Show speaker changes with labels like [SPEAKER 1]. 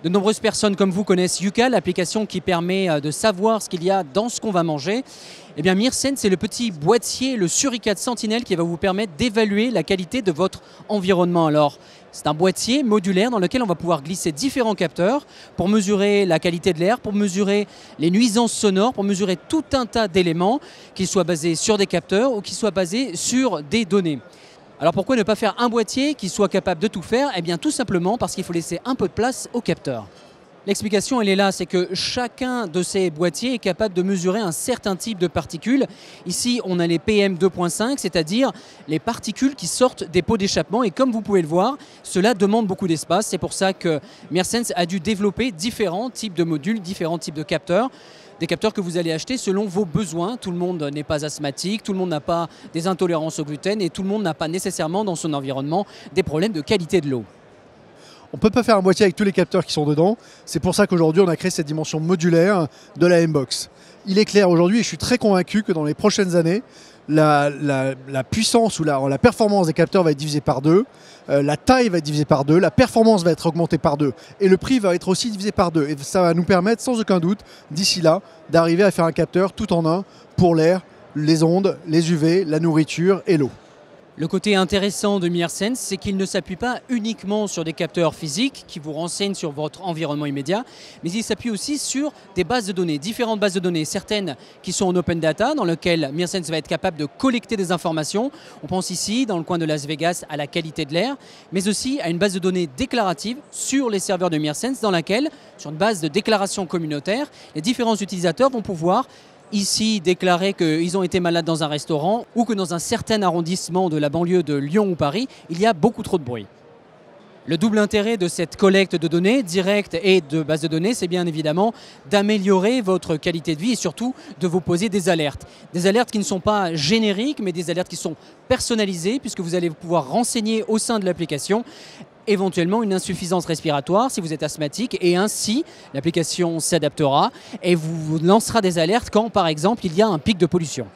[SPEAKER 1] De nombreuses personnes comme vous connaissent Yuka, l'application qui permet de savoir ce qu'il y a dans ce qu'on va manger. Eh bien MirSense, c'est le petit boîtier, le Suricate Sentinel qui va vous permettre d'évaluer la qualité de votre environnement. Alors, c'est un boîtier modulaire dans lequel on va pouvoir glisser différents capteurs pour mesurer la qualité de l'air, pour mesurer les nuisances sonores, pour mesurer tout un tas d'éléments, qu'ils soient basés sur des capteurs ou qui soient basés sur des données. Alors pourquoi ne pas faire un boîtier qui soit capable de tout faire? Eh bien tout simplement parce qu'il faut laisser un peu de place aux capteurs. L'explication elle est là, c'est que chacun de ces boîtiers est capable de mesurer un certain type de particules. Ici on a les PM2.5, c'est-à-dire les particules qui sortent des pots d'échappement et comme vous pouvez le voir, cela demande beaucoup d'espace. C'est pour ça que MirSense a dû développer différents types de modules, différents types de capteurs. Des capteurs que vous allez acheter selon vos besoins. Tout le monde n'est pas asthmatique, tout le monde n'a pas des intolérances au gluten et tout le monde n'a pas nécessairement dans son environnement des problèmes de qualité de l'eau.
[SPEAKER 2] On ne peut pas faire un boîtier avec tous les capteurs qui sont dedans. C'est pour ça qu'aujourd'hui, on a créé cette dimension modulaire de la M-Box. Il est clair aujourd'hui, et je suis très convaincu que dans les prochaines années, la puissance ou la performance des capteurs va être divisée par deux, la taille va être divisée par deux, la performance va être augmentée par deux et le prix va être aussi divisé par deux. Et ça va nous permettre sans aucun doute, d'ici là, d'arriver à faire un capteur tout en un pour l'air, les ondes, les UV, la nourriture et l'eau.
[SPEAKER 1] Le côté intéressant de MirSense, c'est qu'il ne s'appuie pas uniquement sur des capteurs physiques qui vous renseignent sur votre environnement immédiat, mais il s'appuie aussi sur des bases de données, différentes bases de données, certaines qui sont en open data, dans lesquelles MirSense va être capable de collecter des informations. On pense ici, dans le coin de Las Vegas, à la qualité de l'air, mais aussi à une base de données déclarative sur les serveurs de MirSense, dans laquelle, sur une base de déclaration communautaire, les différents utilisateurs vont pouvoir ici déclarer qu'ils ont été malades dans un restaurant ou que dans un certain arrondissement de la banlieue de Lyon ou Paris, il y a beaucoup trop de bruit. Le double intérêt de cette collecte de données directe et de base de données, c'est bien évidemment d'améliorer votre qualité de vie et surtout de vous poser des alertes. Des alertes qui ne sont pas génériques, mais des alertes qui sont personnalisées puisque vous allez pouvoir renseigner au sein de l'application éventuellement une insuffisance respiratoire si vous êtes asthmatique et ainsi l'application s'adaptera et vous lancera des alertes quand par exemple il y a un pic de pollution.